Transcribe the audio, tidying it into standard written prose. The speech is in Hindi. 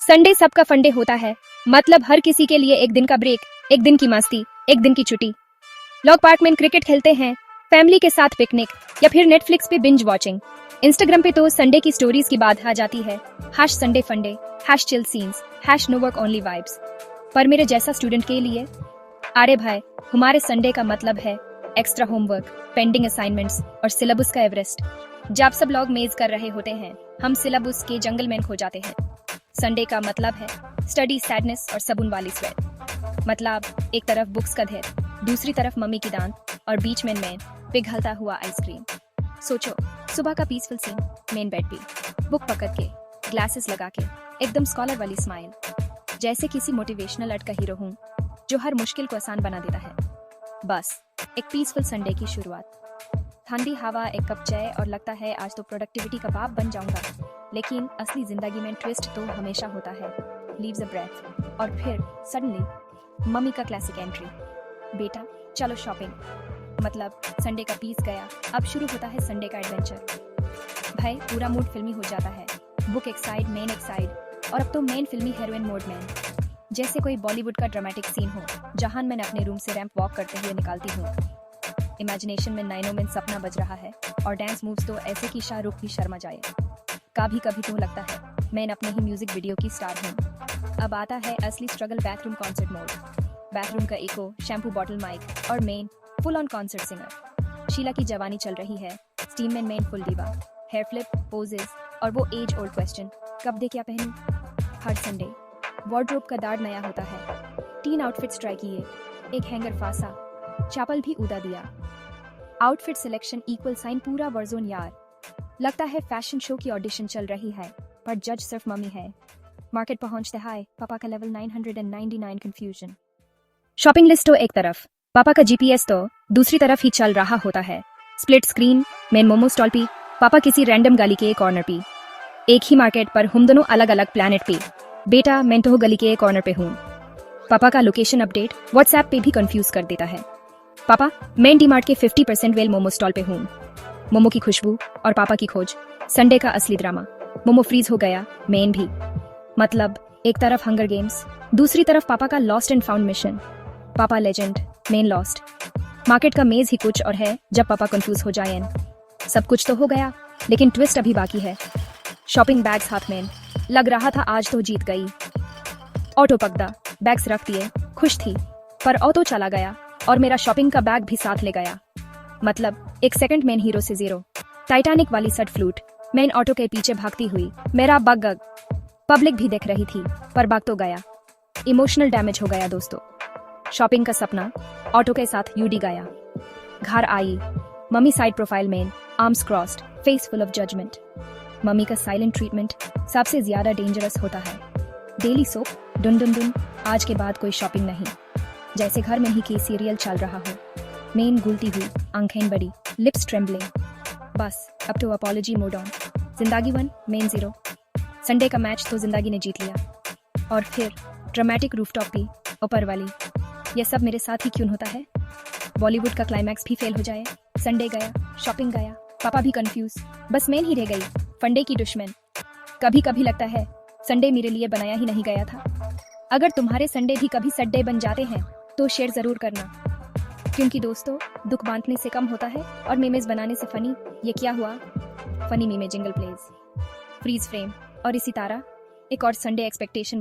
संडे सबका फंडे होता है, मतलब हर किसी के लिए एक दिन का ब्रेक, एक दिन की मस्ती, एक दिन की छुट्टी। लोग पार्क में क्रिकेट खेलते हैं, फैमिली के साथ पिकनिक या फिर नेटफ्लिक्स पे बिंज वॉचिंग। इंस्टाग्राम पे तो संडे की स्टोरीज की बात आ जाती है, hash Sunday funday, hash chill scenes, hash no work only vibes. पर मेरे जैसा स्टूडेंट के लिए, अरे भाई, हमारे संडे का मतलब है एक्स्ट्रा होमवर्क, पेंडिंग असाइनमेंट्स और सिलेबस का एवरेस्ट। जब सब लोग मेज कर रहे होते हैं, हम सिलेबस के जंगल में खो जाते हैं। संडे का मतलब है स्टडी सैडनेस और सबून वाली स्वेट। मतलब एक तरफ बुक्स का ढेर, दूसरी तरफ मम्मी की दांत और बीच में पिघलता हुआ आइसक्रीम। सोचो, सुबह का पीसफुल सीन, मेन बेड पे बुक पकड़ के, ग्लासेस लगा के, एकदम स्कॉलर वाली स्माइल, जैसे किसी मोटिवेशनल अर्ट का हीरो हूँ जो हर मुश्किल को आसान बना देता है। बस एक पीसफुल संडे की शुरुआत, ठंडी हवा, एक कप चाय और लगता है आज तो प्रोडक्टिविटी का बाप बन जाऊंगा। लेकिन असली जिंदगी में ट्विस्ट तो हमेशा होता है, लीव्स अ ब्रेथ। और फिर सडनली मम्मी का क्लासिक एंट्री, बेटा चलो शॉपिंग। मतलब संडे का पीस गया, अब शुरू होता है संडे का एडवेंचर। भाई पूरा मूड फिल्मी हो जाता है, बुक एक साइड, मेन एक साइड, और अब तो मेन फिल्मी हीरोइन मोड में, जैसे कोई बॉलीवुड का ड्रामेटिक सीन हो जहां मैं अपने रूम से रैंप वॉक करते हुए निकालती हूँ। इमेजिनेशन में नाइनों में सपना बज रहा है और डांस मूव्स तो ऐसे कि शाहरुख भी शर्मा जाए। कभी कभी तो लगता है मैं अपने ही म्यूजिक वीडियो की स्टार हूँ। अब आता है असली struggle, bathroom concert mode. Bathroom का इको, शैम्पू बॉटल माइक और मेन full on concert singer. Sheila की जवानी चल रही है, स्टीम में मेन full diva, hair flip, poses और वो एज ओल्ड क्वेश्चन, कब दे क्या पहनूं। हर संडे वार्डरोब का दाड़ नया होता है, 3 आउटफिट्स ट्राई किए, एक हैंगर फासा, चापल भी उड़ा दिया। आउटफिट सिलेक्शन इक्वल साइन पूरा वर्जोन यार। लगता है फैशन शो की ऑडिशन चल रही है, पर जज सिर्फ मम्मी है। मार्केट पहुंचते हाय, पापा का लेवल 999 कंफ्यूजन। शॉपिंग लिस्ट तो एक तरफ, पापा का जीपीएस तो दूसरी तरफ ही चल रहा होता है। Split screen, main momo stall P, पापा किसी रैंडम गली के कॉर्नर पे। एक ही मार्केट पर हम दोनों अलग अलग प्लैनेट पे। बेटा मैं तो गली के कॉर्नर पे हूँ। पापा का लोकेशन अपडेट व्हाट्सएप पे भी कंफ्यूज कर देता है। पापा मैं डीमार्ट के 50% वेल मोमो स्टॉल पे हूँ। मोमो की खुशबू और पापा की खोज, संडे का असली ड्रामा। मोमो फ्रीज हो गया, मेन भी। मतलब एक तरफ हंगर गेम्स, दूसरी तरफ पापा का लॉस्ट एंड फाउंड मिशन। पापा लेजेंड, मेन लॉस्ट। मार्केट का मेज ही कुछ और है जब पापा कंफ्यूज हो जाए। सब कुछ तो हो गया, लेकिन ट्विस्ट अभी बाकी है। शॉपिंग बैग्स हाथ में, लग रहा था आज तो जीत गई। ऑटो पकड़ा, बैग्स रख दिए, खुश थी, पर ऑटो चला गया और मेरा शॉपिंग का बैग भी साथ ले गया। मतलब एक सेकंड मेन हीरो से जीरो। टाइटैनिक वाली सट फ्लूट, मेन ऑटो के पीछे भागती हुई, मेरा बग। पब्लिक भी देख रही थी, पर भाग तो गया। इमोशनल डैमेज हो गया दोस्तों। शॉपिंग का सपना ऑटो के साथ यूडी गया। घर आई, मम्मी साइड प्रोफाइल में, arms crossed, face full of judgement. Mummy का साइलेंट ट्रीटमेंट सबसे ज्यादा डेंजरस होता है। डेली सोप, डुन डुन डुन, आज के बाद कोई शॉपिंग नहीं। जैसे घर में ही की सीरियल चल रहा हो। मेन गुलती हुई, आंखें बड़ी, लिप्स ट्रेम्बलिंग। बस अब तो अपॉलॉजी मोड ऑन। जिंदगी 1, मेन 0। संडे का मैच तो जिंदगी ने जीत लिया। और फिर ड्रामेटिक रूफटॉप भी, ऊपर वाली। यह सब मेरे साथ ही क्यों होता है? बॉलीवुड का क्लाइमैक्स भी फेल हो जाए। संडे गया, शॉपिंग गया, पापा भी कंफ्यूज, बस मेन ही रह गई, फंडे की दुश्मन। कभी कभी लगता है संडे मेरे लिए बनाया ही नहीं गया था। अगर तुम्हारे संडे भी कभी सड्डे बन जाते हैं तो शेयर जरूर करना, क्योंकि दोस्तों दुख बांटने से कम होता है और मीमेज बनाने से फनी। ये क्या हुआ? Funny meme jingle plays, freeze frame और इसी तरह एक और संडे एक्सपेक्टेशन